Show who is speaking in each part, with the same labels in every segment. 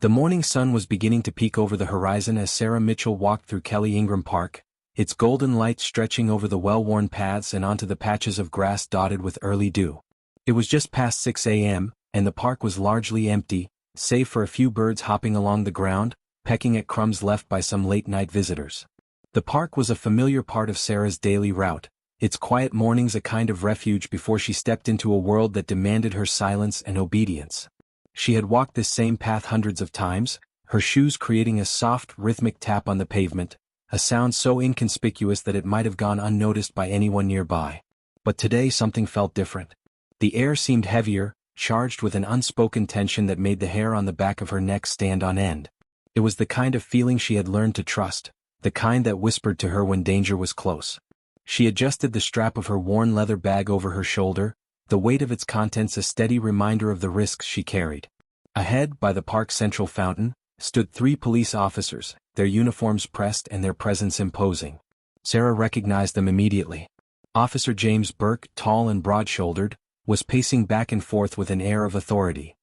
Speaker 1: The morning sun was beginning to peek over the horizon as Sarah Mitchell walked through Kelly Ingram Park, its golden light stretching over the well-worn paths and onto the patches of grass dotted with early dew. It was just past 6 a.m., and the park was largely empty, save for a few birds hopping along the ground, pecking at crumbs left by some late-night visitors. The park was a familiar part of Sarah's daily route, its quiet mornings a kind of refuge before she stepped into a world that demanded her silence and obedience. She had walked this same path hundreds of times, her shoes creating a soft, rhythmic tap on the pavement, a sound so inconspicuous that it might have gone unnoticed by anyone nearby. But today something felt different. The air seemed heavier, charged with an unspoken tension that made the hair on the back of her neck stand on end. It was the kind of feeling she had learned to trust, the kind that whispered to her when danger was close. She adjusted the strap of her worn leather bag over her shoulder, the weight of its contents a steady reminder of the risks she carried. Ahead, by the park's central fountain, stood 3 police officers, their uniforms pressed and their presence imposing. Sarah recognized them immediately. Officer James Burke, tall and broad-shouldered, was pacing back and forth with an air of authority.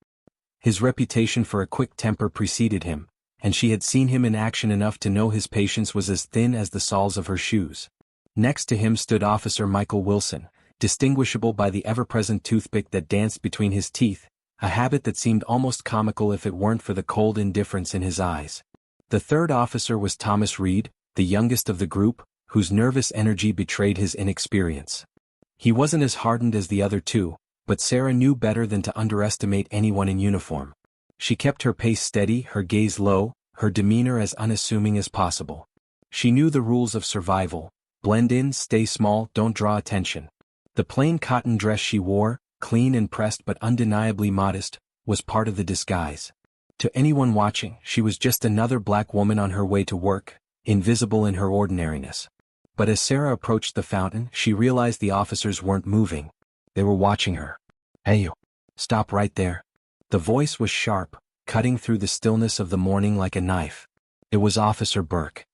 Speaker 1: His reputation for a quick temper preceded him, and she had seen him in action enough to know his patience was as thin as the soles of her shoes. Next to him stood Officer Michael Wilson, distinguishable by the ever-present toothpick that danced between his teeth, a habit that seemed almost comical if it weren't for the cold indifference in his eyes. The third officer was Thomas Reed, the youngest of the group, whose nervous energy betrayed his inexperience. He wasn't as hardened as the other two, but Sarah knew better than to underestimate anyone in uniform. She kept her pace steady, her gaze low, her demeanor as unassuming as possible. She knew the rules of survival: blend in, stay small, don't draw attention. The plain cotton dress she wore, clean and pressed but undeniably modest, was part of the disguise. To anyone watching, she was just another black woman on her way to work, invisible in her ordinariness. But as Sarah approached the fountain, she realized the officers weren't moving. They were watching her. "Hey you! Stop right there." The voice was sharp, cutting through the stillness of the morning like a knife. It was Officer Burke.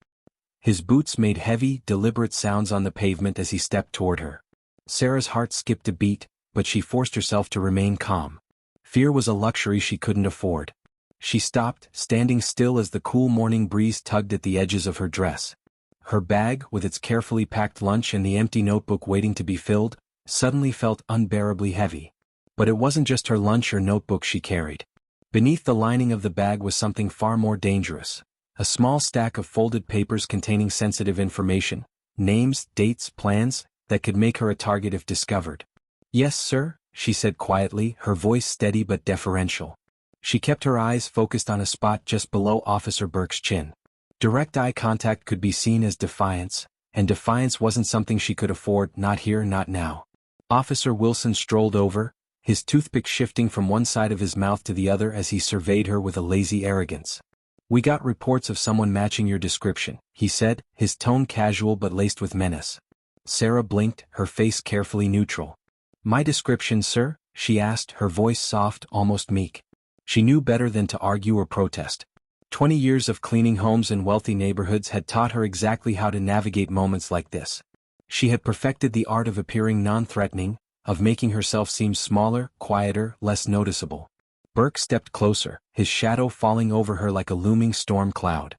Speaker 1: His boots made heavy, deliberate sounds on the pavement as he stepped toward her. Sarah's heart skipped a beat, but she forced herself to remain calm. Fear was a luxury she couldn't afford. She stopped, standing still as the cool morning breeze tugged at the edges of her dress. Her bag, with its carefully packed lunch and the empty notebook waiting to be filled, suddenly felt unbearably heavy. But it wasn't just her lunch or notebook she carried. Beneath the lining of the bag was something far more dangerous. A small stack of folded papers containing sensitive information, names, dates, plans, that could make her a target if discovered. "Yes, sir," she said quietly, her voice steady but deferential. She kept her eyes focused on a spot just below Officer Burke's chin. Direct eye contact could be seen as defiance, and defiance wasn't something she could afford, not here, not now. Officer Wilson strolled over, his toothpick shifting from one side of his mouth to the other as he surveyed her with a lazy arrogance. "We got reports of someone matching your description," he said, his tone casual but laced with menace. Sarah blinked, her face carefully neutral. "My description, sir?" she asked, her voice soft, almost meek. She knew better than to argue or protest. 20 years of cleaning homes in wealthy neighborhoods had taught her exactly how to navigate moments like this. She had perfected the art of appearing non-threatening, of making herself seem smaller, quieter, less noticeable. Burke stepped closer, his shadow falling over her like a looming storm cloud.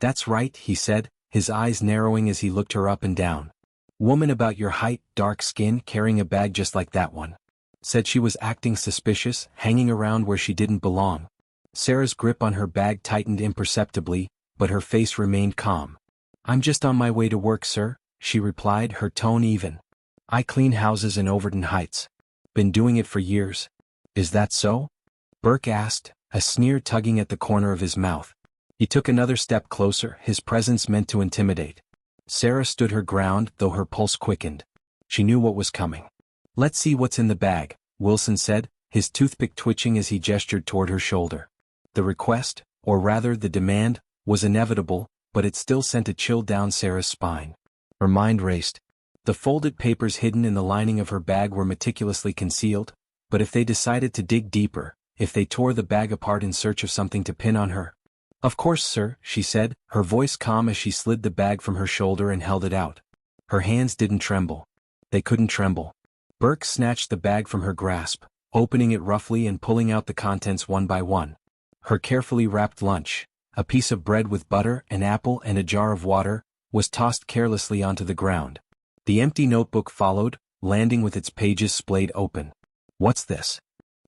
Speaker 1: "That's right," he said, his eyes narrowing as he looked her up and down. "Woman about your height, dark skin, carrying a bag just like that one. Said she was acting suspicious, hanging around where she didn't belong." Sarah's grip on her bag tightened imperceptibly, but her face remained calm. "I'm just on my way to work, sir," she replied, her tone even. "I clean houses in Overton Heights. Been doing it for years." "Is that so?" Burke asked, a sneer tugging at the corner of his mouth. He took another step closer, his presence meant to intimidate. Sarah stood her ground, though her pulse quickened. She knew what was coming. "Let's see what's in the bag," Wilson said, his toothpick twitching as he gestured toward her shoulder. The request, or rather the demand, was inevitable, but it still sent a chill down Sarah's spine. Her mind raced. The folded papers hidden in the lining of her bag were meticulously concealed, but if they decided to dig deeper, if they tore the bag apart in search of something to pin on her. "Of course, sir," she said, her voice calm as she slid the bag from her shoulder and held it out. Her hands didn't tremble. They couldn't tremble. Burke snatched the bag from her grasp, opening it roughly and pulling out the contents one by one. Her carefully wrapped lunch, a piece of bread with butter, an apple and a jar of water, was tossed carelessly onto the ground. The empty notebook followed, landing with its pages splayed open. "What's this?"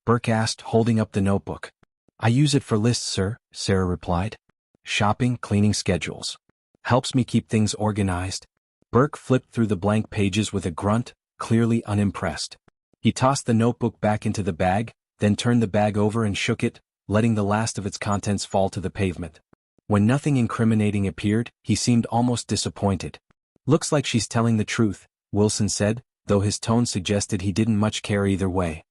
Speaker 1: Burke asked, holding up the notebook. "I use it for lists, sir," Sarah replied. "Shopping, cleaning schedules. Helps me keep things organized." Burke flipped through the blank pages with a grunt, clearly unimpressed. He tossed the notebook back into the bag, then turned the bag over and shook it, letting the last of its contents fall to the pavement. When nothing incriminating appeared, he seemed almost disappointed. "Looks like she's telling the truth," Wilson said, though his tone suggested he didn't much care either way.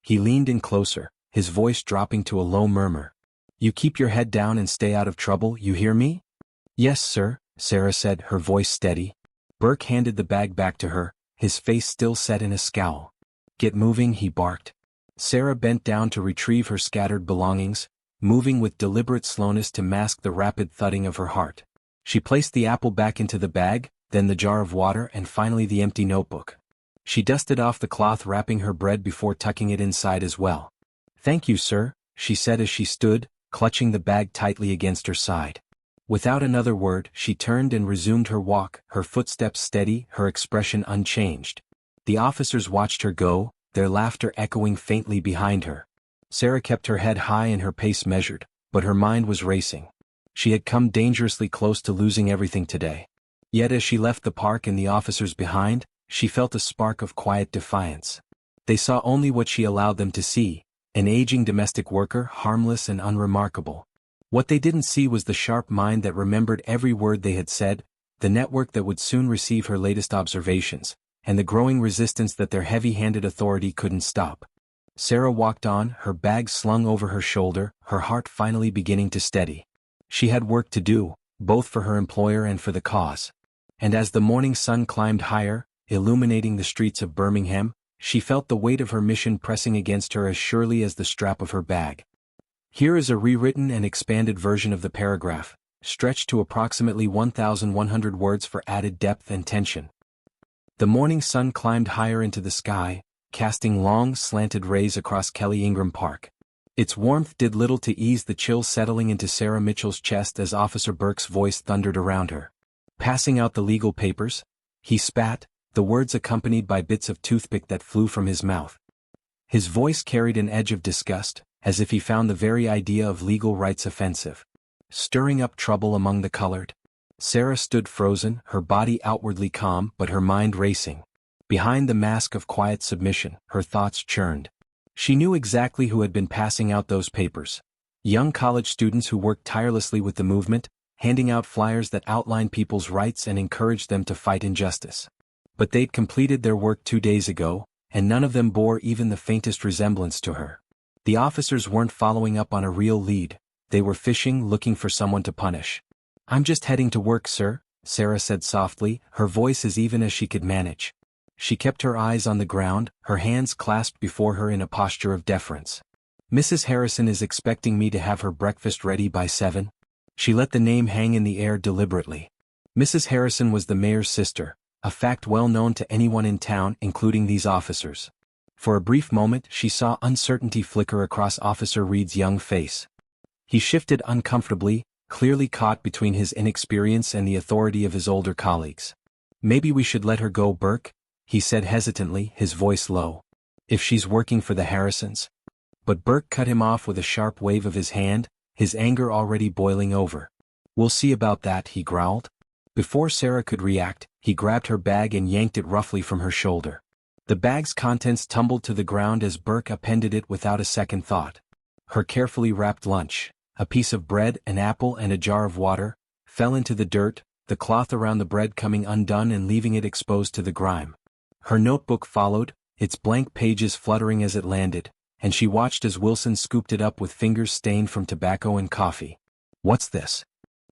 Speaker 1: He leaned in closer, his voice dropping to a low murmur. "You keep your head down and stay out of trouble, you hear me?" "Yes, sir," Sarah said, her voice steady. Burke handed the bag back to her, his face still set in a scowl. "Get moving," he barked. Sarah bent down to retrieve her scattered belongings, moving with deliberate slowness to mask the rapid thudding of her heart. She placed the apple back into the bag, then the jar of water and finally the empty notebook. She dusted off the cloth wrapping her bread before tucking it inside as well. "Thank you, sir," she said as she stood, clutching the bag tightly against her side. Without another word, she turned and resumed her walk, her footsteps steady, her expression unchanged. The officers watched her go, their laughter echoing faintly behind her. Sarah kept her head high and her pace measured, but her mind was racing. She had come dangerously close to losing everything today. Yet as she left the park and the officers behind, she felt a spark of quiet defiance. They saw only what she allowed them to see, an aging domestic worker, harmless and unremarkable. What they didn't see was the sharp mind that remembered every word they had said, the network that would soon receive her latest observations, and the growing resistance that their heavy-handed authority couldn't stop. Sarah walked on, her bag slung over her shoulder, her heart finally beginning to steady. She had work to do, both for her employer and for the cause. And as the morning sun climbed higher, illuminating the streets of Birmingham, she felt the weight of her mission pressing against her as surely as the strap of her bag. Here is a rewritten and expanded version of the paragraph, stretched to approximately 1,100 words for added depth and tension. The morning sun climbed higher into the sky, casting long, slanted rays across Kelly Ingram Park. Its warmth did little to ease the chill settling into Sarah Mitchell's chest as Officer Burke's voice thundered around her. Passing out the legal papers, he spat, the words accompanied by bits of toothpick that flew from his mouth. His voice carried an edge of disgust, as if he found the very idea of legal rights offensive. Stirring up trouble among the colored. Sarah stood frozen, her body outwardly calm but her mind racing. Behind the mask of quiet submission, her thoughts churned. She knew exactly who had been passing out those papers. Young college students who worked tirelessly with the movement, handing out flyers that outlined people's rights and encouraged them to fight injustice. But they'd completed their work 2 days ago, and none of them bore even the faintest resemblance to her. The officers weren't following up on a real lead, they were fishing, looking for someone to punish. "I'm just heading to work, sir," Sarah said softly, her voice as even as she could manage. She kept her eyes on the ground, her hands clasped before her in a posture of deference. "Mrs. Harrison is expecting me to have her breakfast ready by 7. She let the name hang in the air deliberately. Mrs. Harrison was the mayor's sister, a fact well known to anyone in town, including these officers. For a brief moment she saw uncertainty flicker across Officer Reed's young face. He shifted uncomfortably, clearly caught between his inexperience and the authority of his older colleagues. "Maybe we should let her go, Burke," he said hesitantly, his voice low. "If she's working for the Harrisons." But Burke cut him off with a sharp wave of his hand, his anger already boiling over. "We'll see about that," he growled. Before Sarah could react, he grabbed her bag and yanked it roughly from her shoulder. The bag's contents tumbled to the ground as Burke appended it without a second thought. Her carefully wrapped lunch, a piece of bread, an apple and a jar of water, fell into the dirt, the cloth around the bread coming undone and leaving it exposed to the grime. Her notebook followed, its blank pages fluttering as it landed, and she watched as Wilson scooped it up with fingers stained from tobacco and coffee. "What's this?"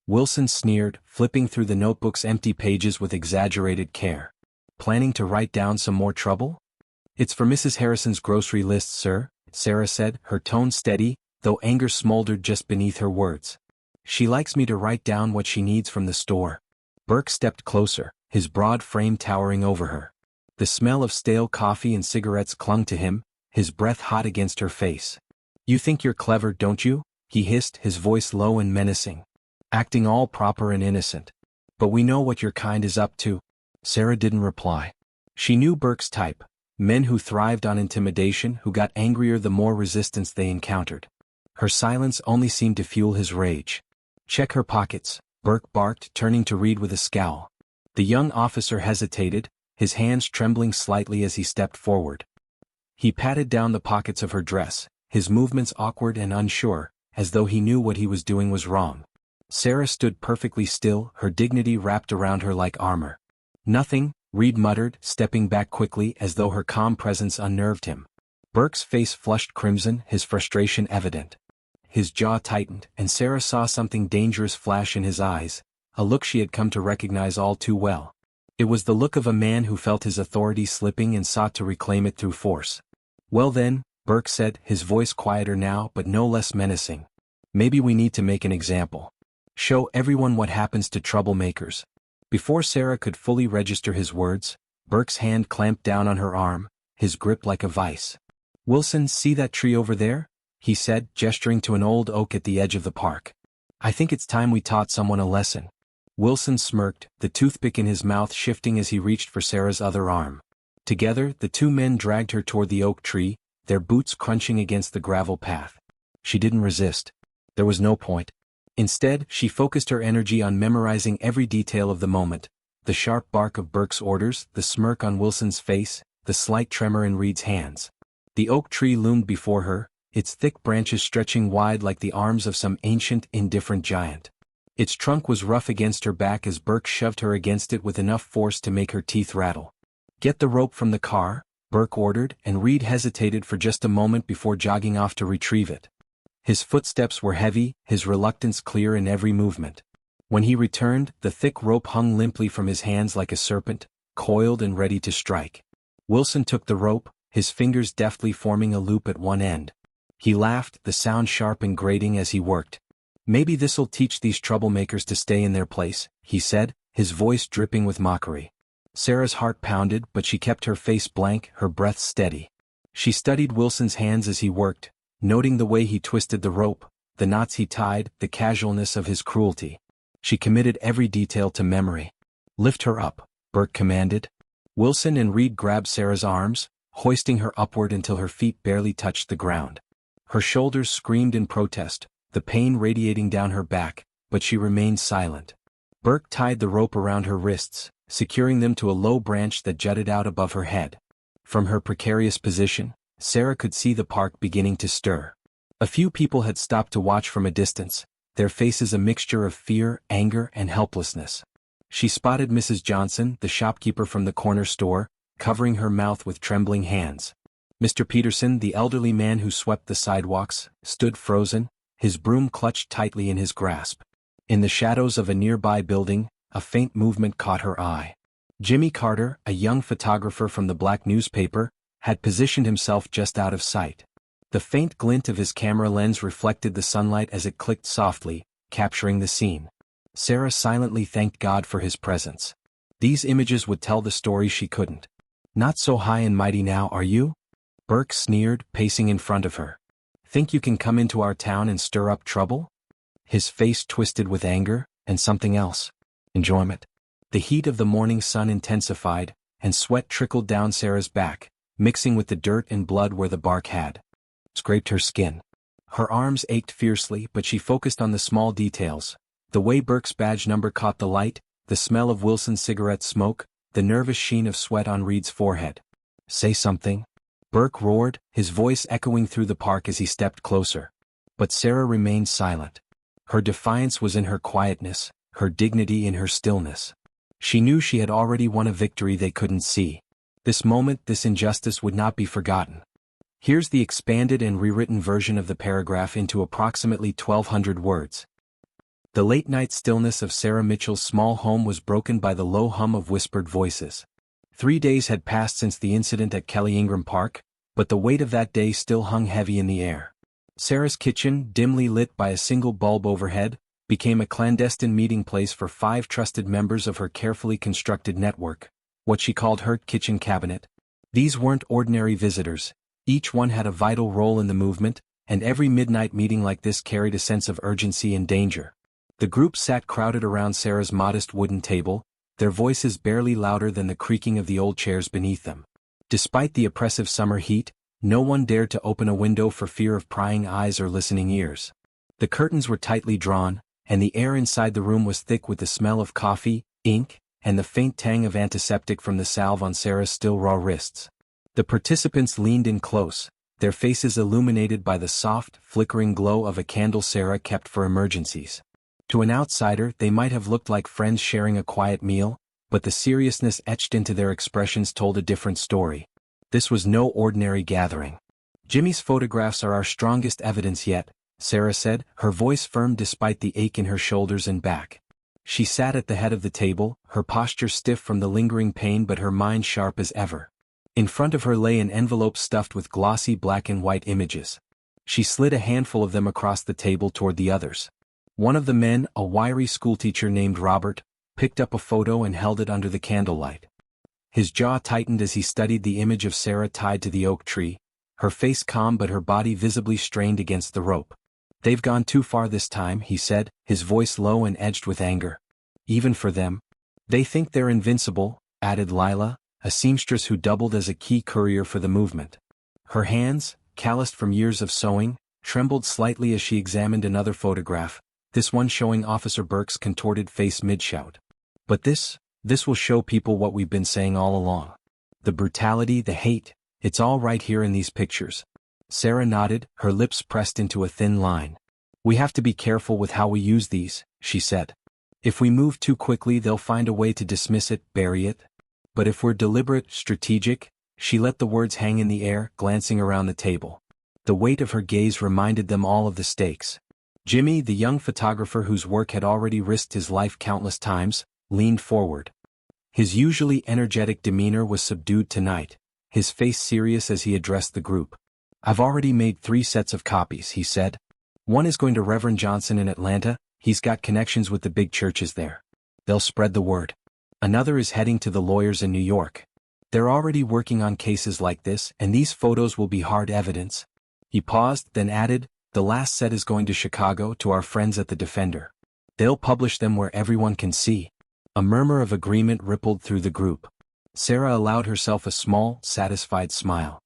Speaker 1: Wilson sneered, flipping through the notebook's empty pages with exaggerated care. "Planning to write down some more trouble?" "It's for Mrs. Harrison's grocery list, sir," Sarah said, her tone steady, though anger smoldered just beneath her words. "She likes me to write down what she needs from the store." Burke stepped closer, his broad frame towering over her. The smell of stale coffee and cigarettes clung to him, his breath hot against her face. "You think you're clever, don't you?" he hissed, his voice low and menacing. Acting all proper and innocent. But we know what your kind is up to. Sarah didn't reply. She knew Burke's type, men who thrived on intimidation, who got angrier the more resistance they encountered. Her silence only seemed to fuel his rage. Check her pockets, Burke barked, turning to Reed with a scowl. The young officer hesitated, his hands trembling slightly as he stepped forward. He patted down the pockets of her dress, his movements awkward and unsure, as though he knew what he was doing was wrong. Sarah stood perfectly still, her dignity wrapped around her like armor. Nothing, Reed muttered, stepping back quickly as though her calm presence unnerved him. Burke's face flushed crimson, his frustration evident. His jaw tightened, and Sarah saw something dangerous flash in his eyes, a look she had come to recognize all too well. It was the look of a man who felt his authority slipping and sought to reclaim it through force. Well then, Burke said, his voice quieter now but no less menacing. Maybe we need to make an example. Show everyone what happens to troublemakers. Before Sarah could fully register his words, Burke's hand clamped down on her arm, his grip like a vice. Wilson, see that tree over there? He said, gesturing to an old oak at the edge of the park. I think it's time we taught someone a lesson. Wilson smirked, the toothpick in his mouth shifting as he reached for Sarah's other arm. Together, the two men dragged her toward the oak tree, their boots crunching against the gravel path. She didn't resist. There was no point. Instead, she focused her energy on memorizing every detail of the moment, the sharp bark of Burke's orders, the smirk on Wilson's face, the slight tremor in Reed's hands. The oak tree loomed before her, its thick branches stretching wide like the arms of some ancient, indifferent giant. Its trunk was rough against her back as Burke shoved her against it with enough force to make her teeth rattle. Get the rope from the car, Burke ordered, and Reed hesitated for just a moment before jogging off to retrieve it. His footsteps were heavy, his reluctance clear in every movement. When he returned, the thick rope hung limply from his hands like a serpent, coiled and ready to strike. Wilson took the rope, his fingers deftly forming a loop at one end. He laughed, the sound sharp and grating as he worked. Maybe this'll teach these troublemakers to stay in their place, he said, his voice dripping with mockery. Sarah's heart pounded, but she kept her face blank, her breath steady. She studied Wilson's hands as he worked, noting the way he twisted the rope, the knots he tied, the casualness of his cruelty. She committed every detail to memory. Lift her up, Burke commanded. Wilson and Reed grabbed Sarah's arms, hoisting her upward until her feet barely touched the ground. Her shoulders screamed in protest, the pain radiating down her back, but she remained silent. Burke tied the rope around her wrists, securing them to a low branch that jutted out above her head. From her precarious position, Sarah could see the park beginning to stir. A few people had stopped to watch from a distance, their faces a mixture of fear, anger, and helplessness. She spotted Mrs. Johnson, the shopkeeper from the corner store, covering her mouth with trembling hands. Mr. Peterson, the elderly man who swept the sidewalks, stood frozen, his broom clutched tightly in his grasp. In the shadows of a nearby building, a faint movement caught her eye. Jimmy Carter, a young photographer from the black newspaper, had positioned himself just out of sight. The faint glint of his camera lens reflected the sunlight as it clicked softly, capturing the scene. Sarah silently thanked God for his presence. These images would tell the story she couldn't. Not so high and mighty now, are you? Burke sneered, pacing in front of her. Think you can come into our town and stir up trouble? His face twisted with anger, and something else. Enjoyment. The heat of the morning sun intensified, and sweat trickled down Sarah's back, mixing with the dirt and blood where the bark had scraped her skin. Her arms ached fiercely, but she focused on the small details. The way Burke's badge number caught the light, the smell of Wilson's cigarette smoke, the nervous sheen of sweat on Reed's forehead. Say something, Burke roared, his voice echoing through the park as he stepped closer. But Sarah remained silent. Her defiance was in her quietness, her dignity in her stillness. She knew she had already won a victory they couldn't see. This moment, this injustice would not be forgotten. Here's the expanded and rewritten version of the paragraph into approximately 1,200 words. The late-night stillness of Sarah Mitchell's small home was broken by the low hum of whispered voices. 3 days had passed since the incident at Kelly Ingram Park, but the weight of that day still hung heavy in the air. Sarah's kitchen, dimly lit by a single bulb overhead, became a clandestine meeting place for 5 trusted members of her carefully constructed network, what she called her kitchen cabinet. These weren't ordinary visitors, each one had a vital role in the movement, and every midnight meeting like this carried a sense of urgency and danger. The group sat crowded around Sarah's modest wooden table, their voices barely louder than the creaking of the old chairs beneath them. Despite the oppressive summer heat, no one dared to open a window for fear of prying eyes or listening ears. The curtains were tightly drawn, and the air inside the room was thick with the smell of coffee, ink, and the faint tang of antiseptic from the salve on Sarah's still raw wrists. The participants leaned in close, their faces illuminated by the soft, flickering glow of a candle Sarah kept for emergencies. To an outsider, they might have looked like friends sharing a quiet meal, but the seriousness etched into their expressions told a different story. This was no ordinary gathering. "Jimmy's photographs are our strongest evidence yet," Sarah said, her voice firm despite the ache in her shoulders and back. She sat at the head of the table, her posture stiff from the lingering pain but her mind sharp as ever. In front of her lay an envelope stuffed with glossy black and white images. She slid a handful of them across the table toward the others. One of the men, a wiry schoolteacher named Robert, picked up a photo and held it under the candlelight. His jaw tightened as he studied the image of Sarah tied to the oak tree, her face calm but her body visibly strained against the rope. "They've gone too far this time," he said, his voice low and edged with anger. "Even for them. They think they're invincible," added Lila, a seamstress who doubled as a key courier for the movement. Her hands, calloused from years of sewing, trembled slightly as she examined another photograph, this one showing Officer Burke's contorted face mid-shout. "But this will show people what we've been saying all along. The brutality, the hate, it's all right here in these pictures." Sarah nodded, her lips pressed into a thin line. "We have to be careful with how we use these," she said. "If we move too quickly they'll find a way to dismiss it, bury it. But if we're deliberate, strategic," she let the words hang in the air, glancing around the table. The weight of her gaze reminded them all of the stakes. Jimmy, the young photographer whose work had already risked his life countless times, leaned forward. His usually energetic demeanor was subdued tonight, his face serious as he addressed the group. "I've already made 3 sets of copies," he said. "One is going to Reverend Johnson in Atlanta, he's got connections with the big churches there. They'll spread the word. Another is heading to the lawyers in New York. They're already working on cases like this, and these photos will be hard evidence." He paused, then added, "The last set is going to Chicago to our friends at the Defender. They'll publish them where everyone can see." A murmur of agreement rippled through the group. Sarah allowed herself a small, satisfied smile.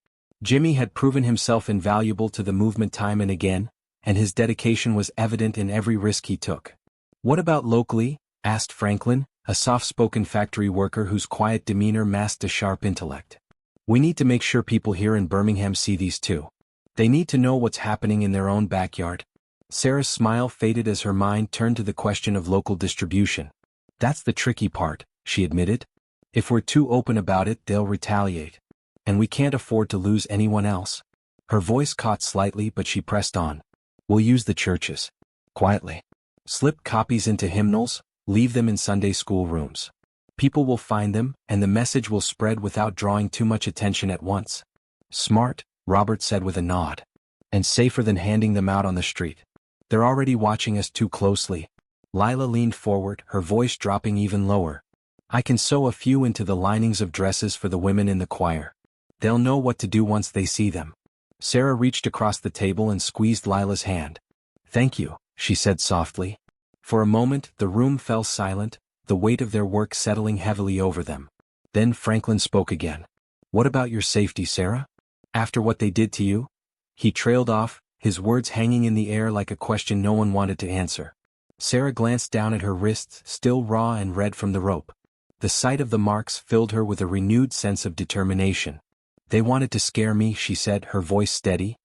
Speaker 1: Jimmy had proven himself invaluable to the movement time and again, and his dedication was evident in every risk he took. "What about locally?" asked Franklin, a soft-spoken factory worker whose quiet demeanor masked a sharp intellect. "We need to make sure people here in Birmingham see these too. They need to know what's happening in their own backyard." Sarah's smile faded as her mind turned to the question of local distribution. "That's the tricky part," she admitted. "If we're too open about it, they'll retaliate. And we can't afford to lose anyone else." Her voice caught slightly but she pressed on. "We'll use the churches. Quietly. Slip copies into hymnals, leave them in Sunday school rooms. People will find them, and the message will spread without drawing too much attention at once." "Smart," Robert said with a nod. "And safer than handing them out on the street. They're already watching us too closely." Lila leaned forward, her voice dropping even lower. "I can sew a few into the linings of dresses for the women in the choir. They'll know what to do once they see them." Sarah reached across the table and squeezed Lila's hand. "Thank you," she said softly. For a moment, the room fell silent, the weight of their work settling heavily over them. Then Franklin spoke again. "What about your safety, Sarah? After what they did to you?" He trailed off, his words hanging in the air like a question no one wanted to answer. Sarah glanced down at her wrists, still raw and red from the rope. The sight of the marks filled her with a renewed sense of determination. "They wanted to scare me," she said, her voice steady.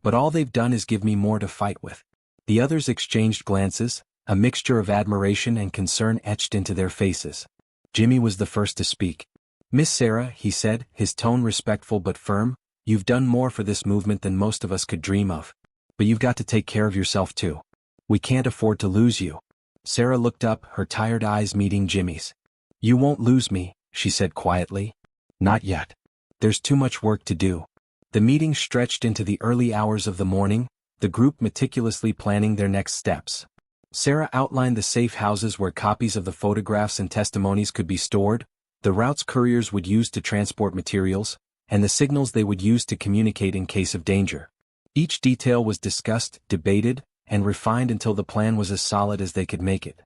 Speaker 1: "But all they've done is give me more to fight with." The others exchanged glances, a mixture of admiration and concern etched into their faces. Jimmy was the first to speak. "Miss Sarah," he said, his tone respectful but firm, "you've done more for this movement than most of us could dream of. But you've got to take care of yourself too. We can't afford to lose you." Sarah looked up, her tired eyes meeting Jimmy's. "You won't lose me," she said quietly. "Not yet. There's too much work to do." The meeting stretched into the early hours of the morning, the group meticulously planning their next steps. Sarah outlined the safe houses where copies of the photographs and testimonies could be stored, the routes couriers would use to transport materials, and the signals they would use to communicate in case of danger. Each detail was discussed, debated, and refined until the plan was as solid as they could make it.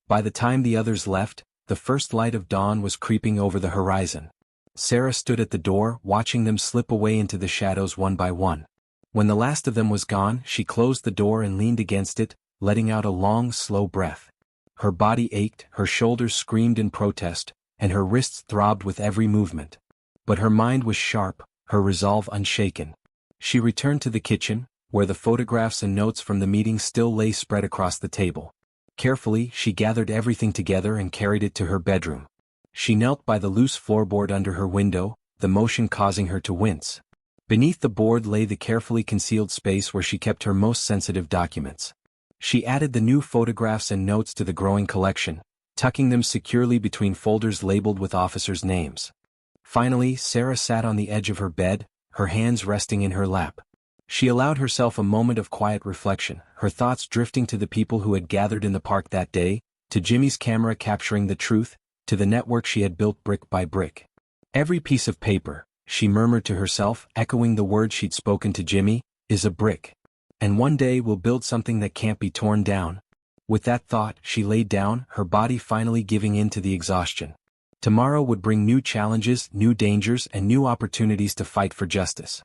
Speaker 1: By the time the others left, the first light of dawn was creeping over the horizon. Sarah stood at the door, watching them slip away into the shadows one by one. When the last of them was gone, she closed the door and leaned against it, letting out a long, slow breath. Her body ached, her shoulders screamed in protest, and her wrists throbbed with every movement. But her mind was sharp, her resolve unshaken. She returned to the kitchen, where the photographs and notes from the meeting still lay spread across the table. Carefully, she gathered everything together and carried it to her bedroom. She knelt by the loose floorboard under her window, the motion causing her to wince. Beneath the board lay the carefully concealed space where she kept her most sensitive documents. She added the new photographs and notes to the growing collection, tucking them securely between folders labeled with officers' names. Finally, Sarah sat on the edge of her bed, her hands resting in her lap. She allowed herself a moment of quiet reflection, her thoughts drifting to the people who had gathered in the park that day, to Jimmy's camera capturing the truth, to the network she had built brick by brick. Every piece of paper, she murmured to herself, echoing the words she'd spoken to Jimmy, is a brick. And one day we'll build something that can't be torn down. With that thought, she laid down, her body finally giving in to the exhaustion. Tomorrow would bring new challenges, new dangers, and new opportunities to fight for justice.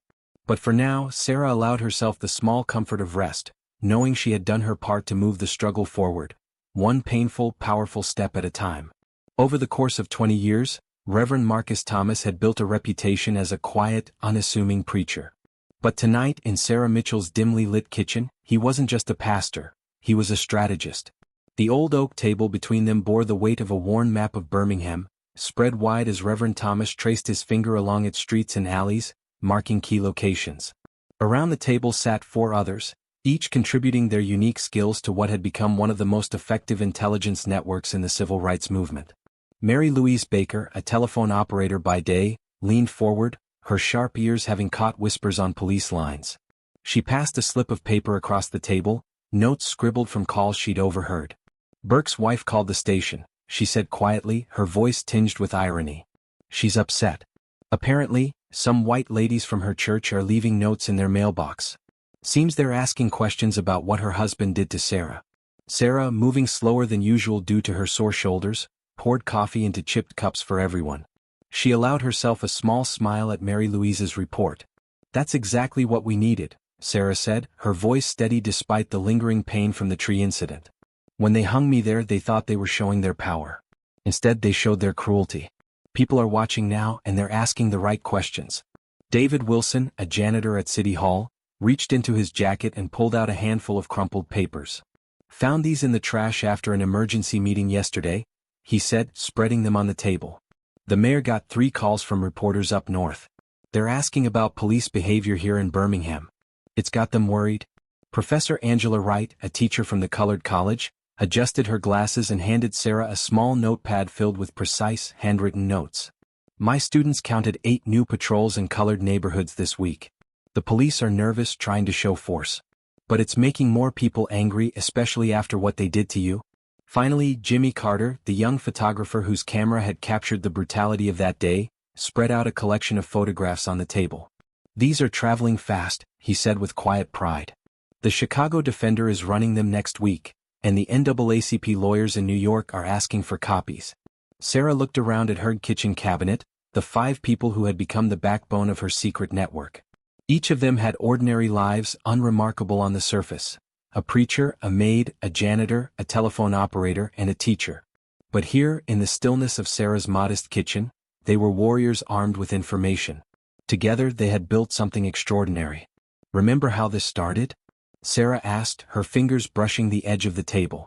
Speaker 1: But for now, Sarah allowed herself the small comfort of rest, knowing she had done her part to move the struggle forward, one painful, powerful step at a time. Over the course of 20 years, Reverend Marcus Thomas had built a reputation as a quiet, unassuming preacher. But tonight, in Sarah Mitchell's dimly lit kitchen, he wasn't just a pastor, he was a strategist. The old oak table between them bore the weight of a worn map of Birmingham, spread wide as Reverend Thomas traced his finger along its streets and alleys, marking key locations. Around the table sat 4 others, each contributing their unique skills to what had become one of the most effective intelligence networks in the civil rights movement. Mary Louise Baker, a telephone operator by day, leaned forward, her sharp ears having caught whispers on police lines. She passed a slip of paper across the table, notes scribbled from calls she'd overheard. Burke's wife called the station, she said quietly, her voice tinged with irony. She's upset. Apparently, some white ladies from her church are leaving notes in their mailbox. Seems they're asking questions about what her husband did to Sarah. Sarah, moving slower than usual due to her sore shoulders, poured coffee into chipped cups for everyone. She allowed herself a small smile at Mary Louise's report. That's exactly what we needed, Sarah said, her voice steady despite the lingering pain from the tree incident. When they hung me there, they thought they were showing their power. Instead, they showed their cruelty. People are watching now, and they're asking the right questions. David Wilson, a janitor at City Hall, reached into his jacket and pulled out a handful of crumpled papers. Found these in the trash after an emergency meeting yesterday, he said, spreading them on the table. The mayor got 3 calls from reporters up north. They're asking about police behavior here in Birmingham. It's got them worried. Professor Angela Wright, a teacher from the Colored College, adjusted her glasses and handed Sarah a small notepad filled with precise, handwritten notes. My students counted 8 new patrols in colored neighborhoods this week. The police are nervous, trying to show force. But it's making more people angry, especially after what they did to you. Finally, Jimmy Carter, the young photographer whose camera had captured the brutality of that day, spread out a collection of photographs on the table. These are traveling fast, he said with quiet pride. The Chicago Defender is running them next week, and the NAACP lawyers in New York are asking for copies. Sarah looked around at her kitchen cabinet, the 5 people who had become the backbone of her secret network. Each of them had ordinary lives, unremarkable on the surface. A preacher, a maid, a janitor, a telephone operator, and a teacher. But here, in the stillness of Sarah's modest kitchen, they were warriors armed with information. Together they had built something extraordinary. Remember how this started? Sarah asked, her fingers brushing the edge of the table.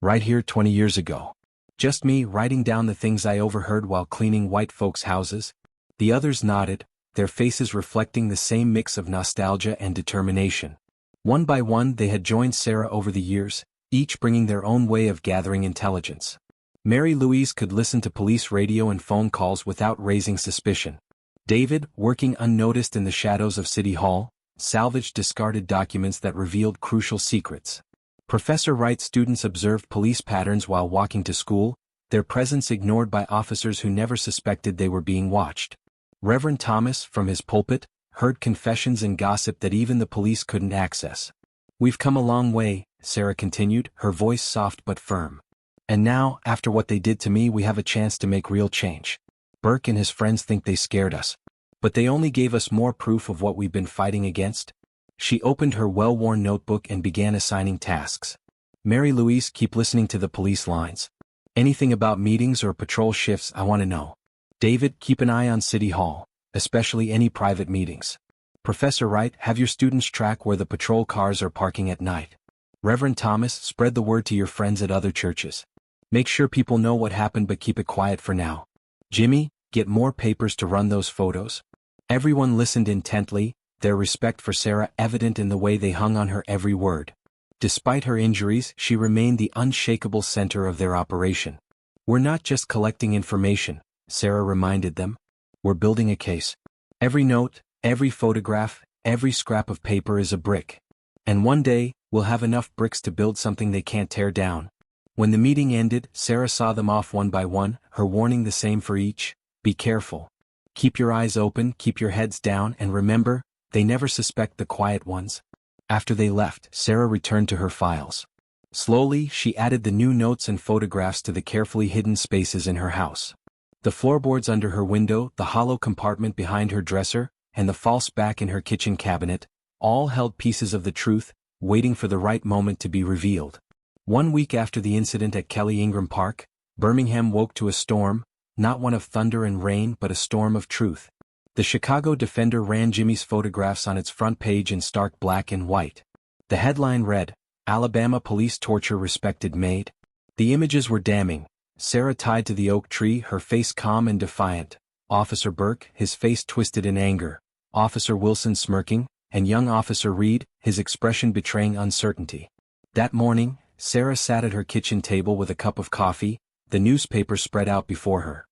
Speaker 1: Right here 20 years ago. Just me writing down the things I overheard while cleaning white folks' houses? The others nodded, their faces reflecting the same mix of nostalgia and determination. One by one they had joined Sarah over the years, each bringing their own way of gathering intelligence. Mary Louise could listen to police radio and phone calls without raising suspicion. David, working unnoticed in the shadows of City Hall, salvaged discarded documents that revealed crucial secrets. Professor Wright's students observed police patterns while walking to school, their presence ignored by officers who never suspected they were being watched. Reverend Thomas, from his pulpit, heard confessions and gossip that even the police couldn't access. "We've come a long way," Sarah continued, her voice soft but firm. "And now, after what they did to me, we have a chance to make real change. Burke and his friends think they scared us. But they only gave us more proof of what we've been fighting against." She opened her well-worn notebook and began assigning tasks. "Mary Louise, keep listening to the police lines. Anything about meetings or patrol shifts, I want to know. David, keep an eye on City Hall, especially any private meetings. Professor Wright, have your students track where the patrol cars are parking at night. Reverend Thomas, spread the word to your friends at other churches. Make sure people know what happened but keep it quiet for now. Jimmy, get more papers to run those photos." Everyone listened intently, their respect for Sarah evident in the way they hung on her every word. Despite her injuries, she remained the unshakable center of their operation. "We're not just collecting information," Sarah reminded them. "We're building a case. Every note, every photograph, every scrap of paper is a brick. And one day, we'll have enough bricks to build something they can't tear down." When the meeting ended, Sarah saw them off one by one, her warning the same for each: "Be careful. Keep your eyes open, keep your heads down, and remember, they never suspect the quiet ones." After they left, Sarah returned to her files. Slowly, she added the new notes and photographs to the carefully hidden spaces in her house. The floorboards under her window, the hollow compartment behind her dresser, and the false back in her kitchen cabinet, all held pieces of the truth, waiting for the right moment to be revealed. 1 week after the incident at Kelly Ingram Park, Birmingham woke to a storm, not one of thunder and rain but a storm of truth. The Chicago Defender ran Jimmy's photographs on its front page in stark black and white. The headline read, "Alabama Police Torture Respected Maid." The images were damning. Sarah tied to the oak tree, her face calm and defiant. Officer Burke, his face twisted in anger. Officer Wilson smirking, and young Officer Reed, his expression betraying uncertainty. That morning, Sarah sat at her kitchen table with a cup of coffee, the newspaper spread out before her.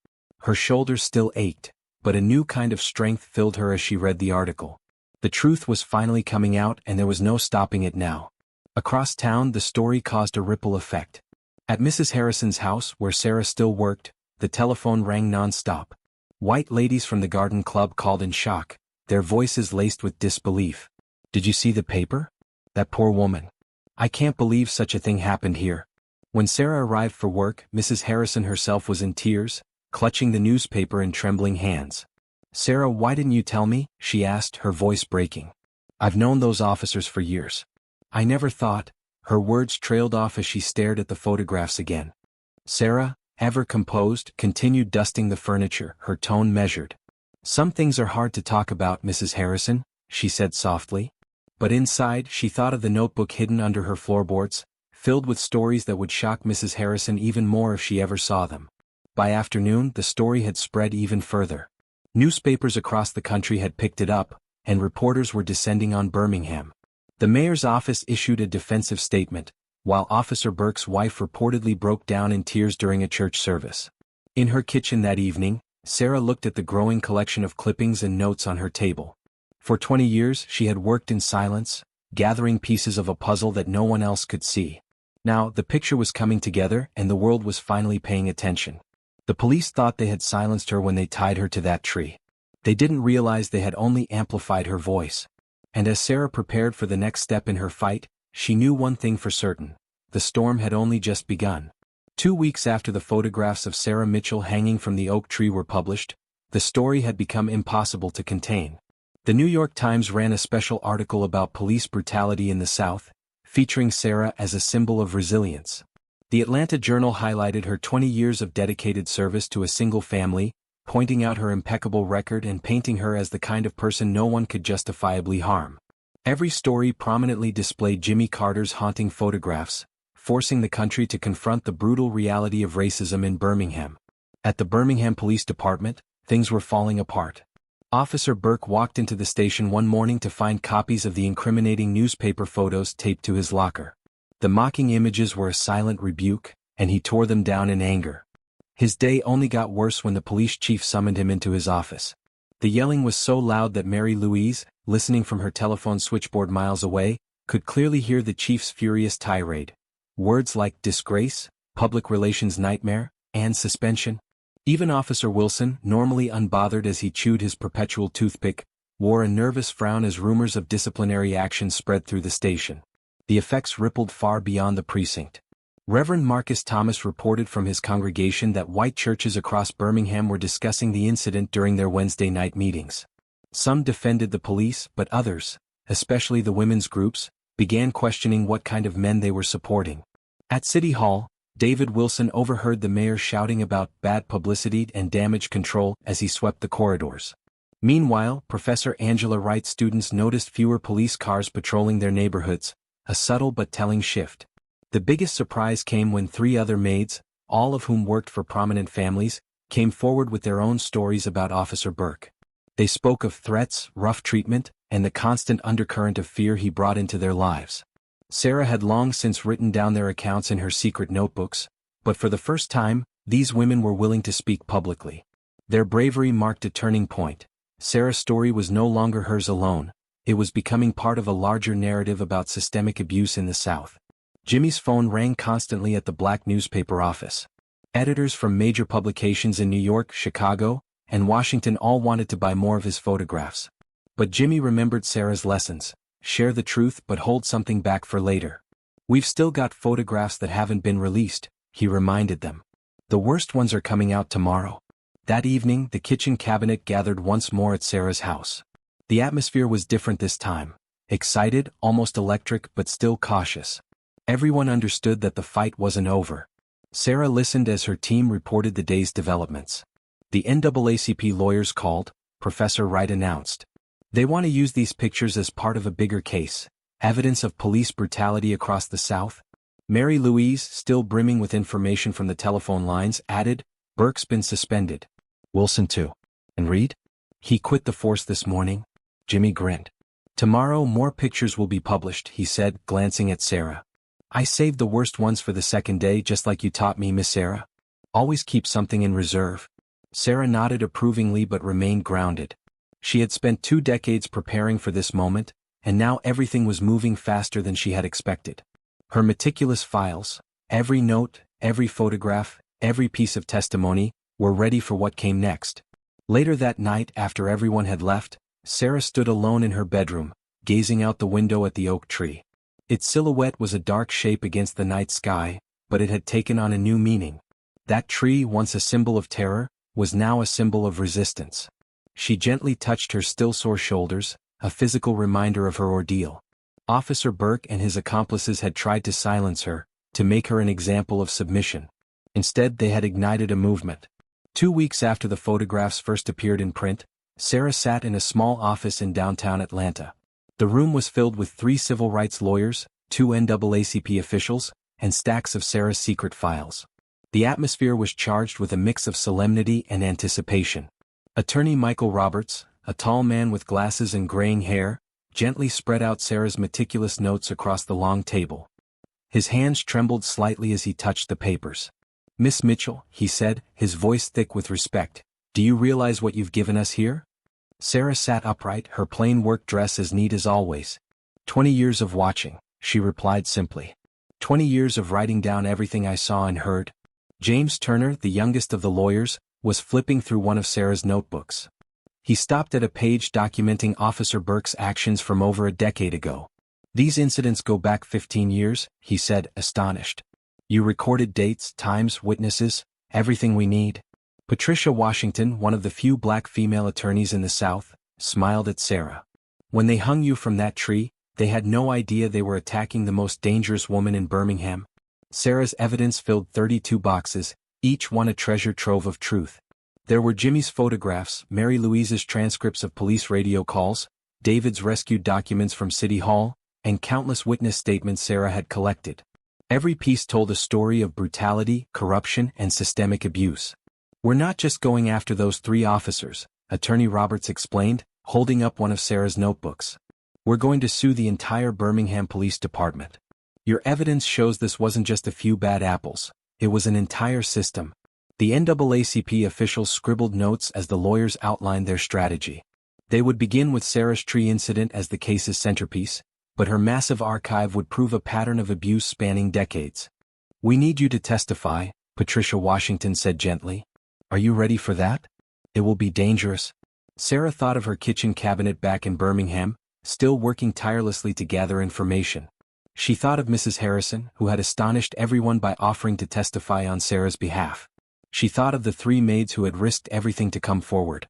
Speaker 1: Her shoulders still ached, but a new kind of strength filled her as she read the article. The truth was finally coming out and there was no stopping it now. Across town, the story caused a ripple effect. At Mrs. Harrison's house, where Sarah still worked, the telephone rang non-stop. White ladies from the garden club called in shock, their voices laced with disbelief. "Did you see the paper? That poor woman. I can't believe such a thing happened here." When Sarah arrived for work, Mrs. Harrison herself was in tears, clutching the newspaper in trembling hands. "Sarah, why didn't you tell me?" she asked, her voice breaking. "I've known those officers for years. I never thought." Her words trailed off as she stared at the photographs again. Sarah, ever composed, continued dusting the furniture, her tone measured. "Some things are hard to talk about, Mrs. Harrison," she said softly. But inside, she thought of the notebook hidden under her floorboards, filled with stories that would shock Mrs. Harrison even more if she ever saw them. By afternoon, the story had spread even further. Newspapers across the country had picked it up, and reporters were descending on Birmingham. The mayor's office issued a defensive statement, while Officer Burke's wife reportedly broke down in tears during a church service. In her kitchen that evening, Sarah looked at the growing collection of clippings and notes on her table. For 20 years, she had worked in silence, gathering pieces of a puzzle that no one else could see. Now, the picture was coming together and the world was finally paying attention. The police thought they had silenced her when they tied her to that tree. They didn't realize they had only amplified her voice. And as Sarah prepared for the next step in her fight, she knew one thing for certain: the storm had only just begun. 2 weeks after the photographs of Sarah Mitchell hanging from the oak tree were published, the story had become impossible to contain. The New York Times ran a special article about police brutality in the South, featuring Sarah as a symbol of resilience. The Atlanta Journal highlighted her 20 years of dedicated service to a single family, pointing out her impeccable record and painting her as the kind of person no one could justifiably harm. Every story prominently displayed Jimmy Carter's haunting photographs, forcing the country to confront the brutal reality of racism in Birmingham. At the Birmingham Police Department, things were falling apart. Officer Burke walked into the station one morning to find copies of the incriminating newspaper photos taped to his locker. The mocking images were a silent rebuke, and he tore them down in anger. His day only got worse when the police chief summoned him into his office. The yelling was so loud that Mary Louise, listening from her telephone switchboard miles away, could clearly hear the chief's furious tirade. Words like disgrace, public relations nightmare, and suspension. Even Officer Wilson, normally unbothered as he chewed his perpetual toothpick, wore a nervous frown as rumors of disciplinary action spread through the station. The effects rippled far beyond the precinct. Reverend Marcus Thomas reported from his congregation that white churches across Birmingham were discussing the incident during their Wednesday night meetings. Some defended the police, but others, especially the women's groups, began questioning what kind of men they were supporting. At City Hall, David Wilson overheard the mayor shouting about bad publicity and damage control as he swept the corridors. Meanwhile, Professor Angela Wright students noticed fewer police cars patrolling their neighborhoods, a subtle but telling shift. The biggest surprise came when 3 other maids, all of whom worked for prominent families, came forward with their own stories about Officer Burke. They spoke of threats, rough treatment, and the constant undercurrent of fear he brought into their lives. Sarah had long since written down their accounts in her secret notebooks, but for the first time, these women were willing to speak publicly. Their bravery marked a turning point. Sarah's story was no longer hers alone, it was becoming part of a larger narrative about systemic abuse in the South. Jimmy's phone rang constantly at the black newspaper office. Editors from major publications in New York, Chicago, and Washington all wanted to buy more of his photographs. But Jimmy remembered Sarah's lessons: share the truth but hold something back for later. We've still got photographs that haven't been released, he reminded them. The worst ones are coming out tomorrow. That evening, the kitchen cabinet gathered once more at Sarah's house. The atmosphere was different this time. Excited, almost electric, but still cautious. Everyone understood that the fight wasn't over. Sarah listened as her team reported the day's developments. The NAACP lawyers called, Professor Wright announced. They want to use these pictures as part of a bigger case, evidence of police brutality across the South. Mary Louise, still brimming with information from the telephone lines, added, Burke's been suspended. Wilson too. And Reed? He quit the force this morning. Jimmy grinned. Tomorrow more pictures will be published, he said, glancing at Sarah. I saved the worst ones for the second day just like you taught me, Miss Sarah. Always keep something in reserve. Sarah nodded approvingly but remained grounded. She had spent 2 decades preparing for this moment, and now everything was moving faster than she had expected. Her meticulous files, every note, every photograph, every piece of testimony, were ready for what came next. Later that night, after everyone had left, Sarah stood alone in her bedroom, gazing out the window at the oak tree. Its silhouette was a dark shape against the night sky, but it had taken on a new meaning. That tree, once a symbol of terror, was now a symbol of resistance. She gently touched her still sore shoulders, a physical reminder of her ordeal. Officer Burke and his accomplices had tried to silence her, to make her an example of submission. Instead, they had ignited a movement. 2 weeks after the photographs first appeared in print, Sarah sat in a small office in downtown Atlanta. The room was filled with 3 civil rights lawyers, 2 NAACP officials, and stacks of Sarah's secret files. The atmosphere was charged with a mix of solemnity and anticipation. Attorney Michael Roberts, a tall man with glasses and graying hair, gently spread out Sarah's meticulous notes across the long table. His hands trembled slightly as he touched the papers. Miss Mitchell, he said, his voice thick with respect, do you realize what you've given us here? Sarah sat upright, her plain work dress as neat as always. 20 years of watching, she replied simply. 20 years of writing down everything I saw and heard. James Turner, the youngest of the lawyers, was flipping through one of Sarah's notebooks. He stopped at a page documenting Officer Burke's actions from over a decade ago. These incidents go back 15 years, he said, astonished. You recorded dates, times, witnesses, everything we need. Patricia Washington, one of the few black female attorneys in the South, smiled at Sarah. When they hung you from that tree, they had no idea they were attacking the most dangerous woman in Birmingham. Sarah's evidence filled 32 boxes, each one a treasure trove of truth. There were Jimmy's photographs, Mary Louise's transcripts of police radio calls, David's rescued documents from City Hall, and countless witness statements Sarah had collected. Every piece told a story of brutality, corruption, and systemic abuse. We're not just going after those 3 officers, Attorney Roberts explained, holding up one of Sarah's notebooks. We're going to sue the entire Birmingham Police Department. Your evidence shows this wasn't just a few bad apples, it was an entire system. The NAACP officials scribbled notes as the lawyers outlined their strategy. They would begin with Sarah's tree incident as the case's centerpiece, but her massive archive would prove a pattern of abuse spanning decades. We need you to testify, Patricia Washington said gently. Are you ready for that? It will be dangerous. Sarah thought of her kitchen cabinet back in Birmingham, still working tirelessly to gather information. She thought of Mrs. Harrison, who had astonished everyone by offering to testify on Sarah's behalf. She thought of the 3 maids who had risked everything to come forward.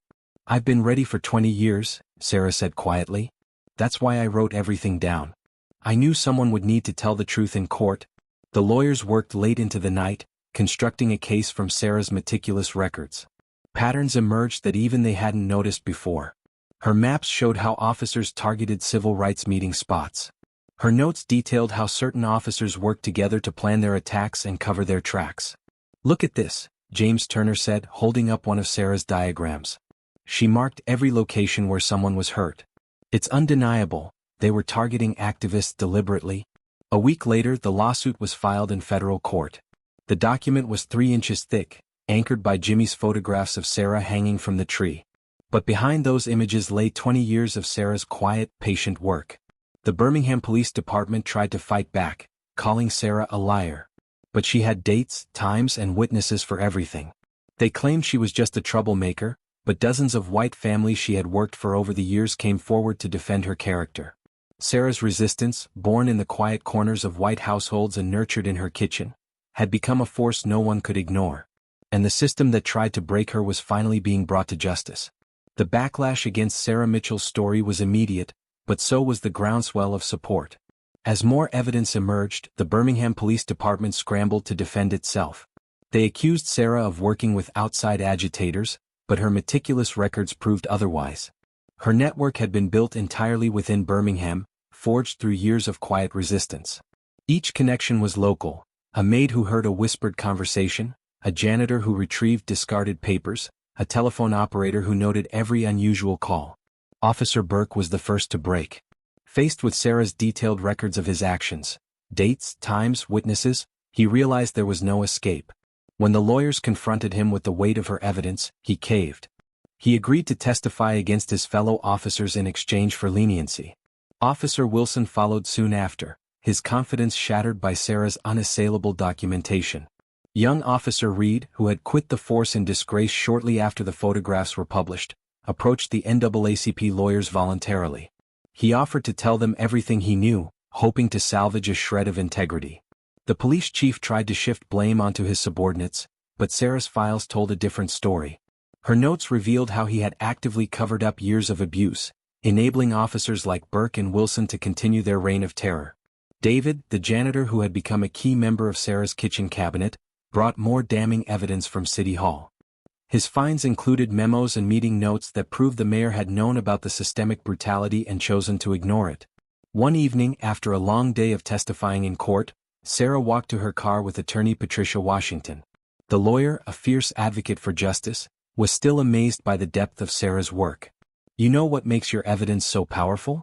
Speaker 1: "I've been ready for 20 years, Sarah said quietly. "That's why I wrote everything down. I knew someone would need to tell the truth in court." The lawyers worked late into the night, constructing a case from Sarah's meticulous records. Patterns emerged that even they hadn't noticed before. Her maps showed how officers targeted civil rights meeting spots. Her notes detailed how certain officers worked together to plan their attacks and cover their tracks. "Look at this," James Turner said, holding up one of Sarah's diagrams. She marked every location where someone was hurt. "It's undeniable, they were targeting activists deliberately." A week later, the lawsuit was filed in federal court. The document was 3 inches thick, anchored by Jimmy's photographs of Sarah hanging from the tree. But behind those images lay 20 years of Sarah's quiet, patient work. The Birmingham Police Department tried to fight back, calling Sarah a liar. But she had dates, times, and witnesses for everything. They claimed she was just a troublemaker, but dozens of white families she had worked for over the years came forward to defend her character. Sarah's resistance, born in the quiet corners of white households and nurtured in her kitchen, had become a force no one could ignore. And the system that tried to break her was finally being brought to justice. The backlash against Sarah Mitchell's story was immediate, but so was the groundswell of support. As more evidence emerged, the Birmingham Police Department scrambled to defend itself. They accused Sarah of working with outside agitators, but her meticulous records proved otherwise. Her network had been built entirely within Birmingham, forged through years of quiet resistance. Each connection was local: a maid who heard a whispered conversation, a janitor who retrieved discarded papers, a telephone operator who noted every unusual call. Officer Burke was the first to break. Faced with Sarah's detailed records of his actions, dates, times, witnesses, he realized there was no escape. When the lawyers confronted him with the weight of her evidence, he caved. He agreed to testify against his fellow officers in exchange for leniency. Officer Wilson followed soon after, his confidence shattered by Sarah's unassailable documentation. Young Officer Reed, who had quit the force in disgrace shortly after the photographs were published, approached the NAACP lawyers voluntarily. He offered to tell them everything he knew, hoping to salvage a shred of integrity. The police chief tried to shift blame onto his subordinates, but Sarah's files told a different story. Her notes revealed how he had actively covered up years of abuse, enabling officers like Burke and Wilson to continue their reign of terror. David, the janitor who had become a key member of Sarah's kitchen cabinet, brought more damning evidence from City Hall. His finds included memos and meeting notes that proved the mayor had known about the systemic brutality and chosen to ignore it. One evening, after a long day of testifying in court, Sarah walked to her car with attorney Patricia Washington. The lawyer, a fierce advocate for justice, was still amazed by the depth of Sarah's work. "You know what makes your evidence so powerful?"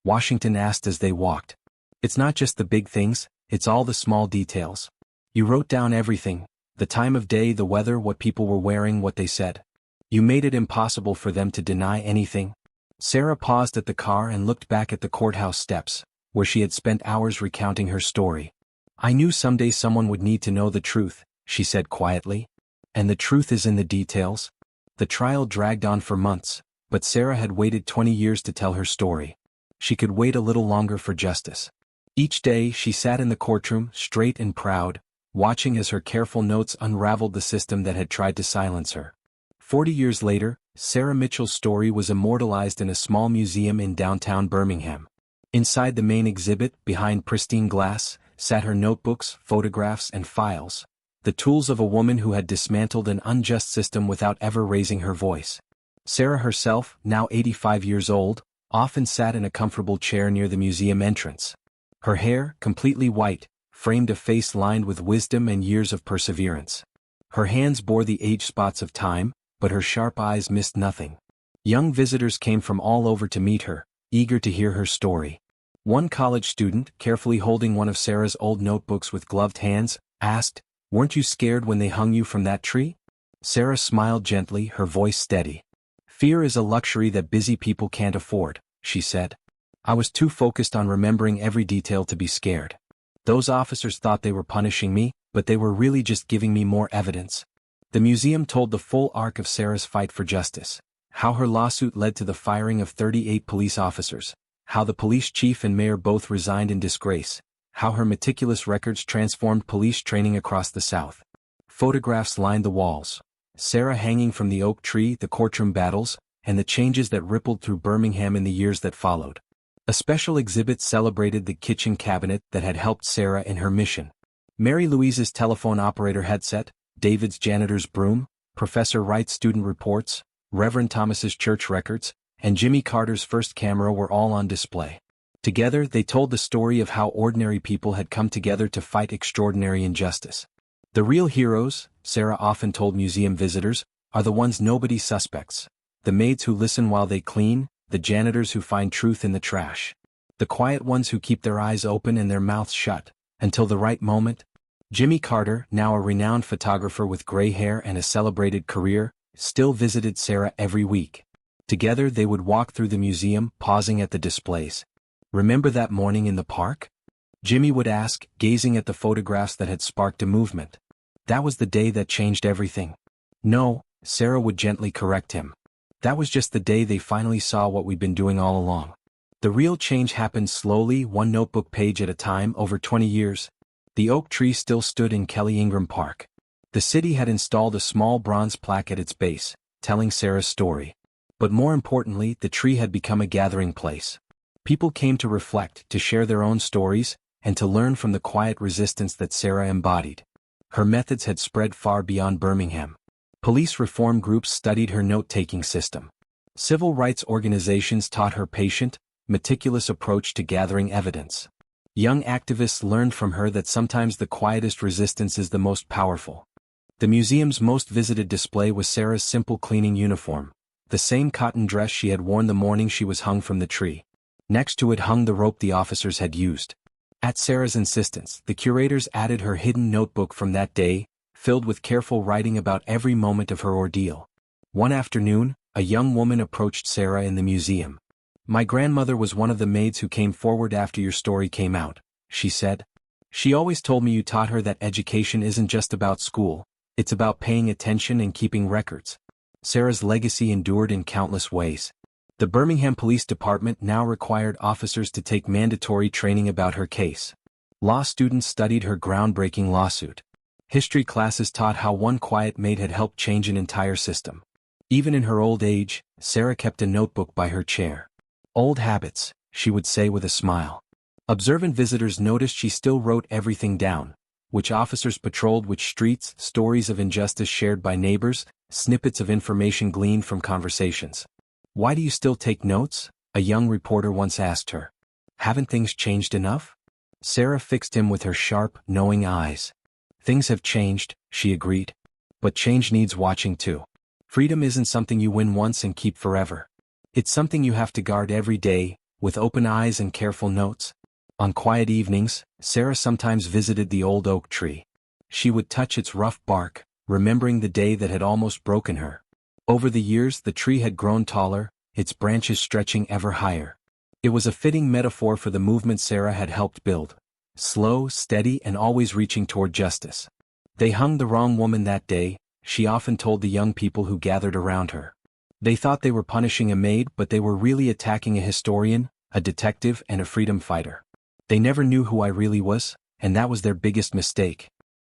Speaker 1: Washington asked as they walked. "It's not just the big things, it's all the small details. You wrote down everything: the time of day, the weather, what people were wearing, what they said. You made it impossible for them to deny anything." Sarah paused at the car and looked back at the courthouse steps, where she had spent hours recounting her story. "I knew someday someone would need to know the truth," she said quietly. "And the truth is in the details." The trial dragged on for months, but Sarah had waited 20 years to tell her story. She could wait a little longer for justice. Each day she sat in the courtroom, straight and proud, watching as her careful notes unraveled the system that had tried to silence her. 40 years later, Sarah Mitchell's story was immortalized in a small museum in downtown Birmingham. Inside the main exhibit, behind pristine glass, sat her notebooks, photographs, and files, the tools of a woman who had dismantled an unjust system without ever raising her voice. Sarah herself, now 85 years old, often sat in a comfortable chair near the museum entrance. Her hair, completely white, framed a face lined with wisdom and years of perseverance. Her hands bore the age spots of time, but her sharp eyes missed nothing. Young visitors came from all over to meet her, eager to hear her story. One college student, carefully holding one of Sarah's old notebooks with gloved hands, asked, "Weren't you scared when they hung you from that tree?" Sarah smiled gently, her voice steady. "Fear is a luxury that busy people can't afford," she said. "I was too focused on remembering every detail to be scared. Those officers thought they were punishing me, but they were really just giving me more evidence." The museum told the full arc of Sarah's fight for justice. How her lawsuit led to the firing of 38 police officers. How the police chief and mayor both resigned in disgrace. How her meticulous records transformed police training across the South. Photographs lined the walls. Sarah hanging from the oak tree, the courtroom battles, and the changes that rippled through Birmingham in the years that followed. A special exhibit celebrated the kitchen cabinet that had helped Sarah in her mission. Mary Louise's telephone operator headset, David's janitor's broom, Professor Wright's student reports, Reverend Thomas's church records, and Jimmy Carter's first camera were all on display. Together they told the story of how ordinary people had come together to fight extraordinary injustice. The real heroes, Sarah often told museum visitors, are the ones nobody suspects. The maids who listen while they clean, the janitors who find truth in the trash. The quiet ones who keep their eyes open and their mouths shut, until the right moment. Jimmy Carter, now a renowned photographer with gray hair and a celebrated career, still visited Sarah every week. Together they would walk through the museum, pausing at the displays. "Remember that morning in the park?" Jimmy would ask, gazing at the photographs that had sparked a movement. "That was the day that changed everything." "No," Sarah would gently correct him. "That was just the day they finally saw what we'd been doing all along." The real change happened slowly, one notebook page at a time, over 20 years. The oak tree still stood in Kelly Ingram Park. The city had installed a small bronze plaque at its base, telling Sarah's story. But more importantly, the tree had become a gathering place. People came to reflect, to share their own stories, and to learn from the quiet resistance that Sarah embodied. Her methods had spread far beyond Birmingham. Police reform groups studied her note-taking system. Civil rights organizations taught her patient, meticulous approach to gathering evidence. Young activists learned from her that sometimes the quietest resistance is the most powerful. The museum's most visited display was Sarah's simple cleaning uniform, the same cotton dress she had worn the morning she was hung from the tree. Next to it hung the rope the officers had used. At Sarah's insistence, the curators added her hidden notebook from that day, filled with careful writing about every moment of her ordeal. One afternoon, a young woman approached Sarah in the museum. "My grandmother was one of the maids who came forward after your story came out," she said. "She always told me you taught her that education isn't just about school, it's about paying attention and keeping records." Sarah's legacy endured in countless ways. The Birmingham Police Department now required officers to take mandatory training about her case. Law students studied her groundbreaking lawsuit. History classes taught how one quiet maid had helped change an entire system. Even in her old age, Sarah kept a notebook by her chair. "Old habits," she would say with a smile. Observant visitors noticed she still wrote everything down: which officers patrolled which streets, stories of injustice shared by neighbors, snippets of information gleaned from conversations. "Why do you still take notes?" a young reporter once asked her. "Haven't things changed enough?" Sarah fixed him with her sharp, knowing eyes. "Things have changed," she agreed. "But change needs watching too. Freedom isn't something you win once and keep forever. It's something you have to guard every day, with open eyes and careful notes." On quiet evenings, Sarah sometimes visited the old oak tree. She would touch its rough bark, remembering the day that had almost broken her. Over the years the tree had grown taller, its branches stretching ever higher. It was a fitting metaphor for the movement Sarah had helped build. Slow, steady, and always reaching toward justice. "They hung the wrong woman that day," she often told the young people who gathered around her. "They thought they were punishing a maid, but they were really attacking a historian, a detective, and a freedom fighter. They never knew who I really was, and that was their biggest mistake."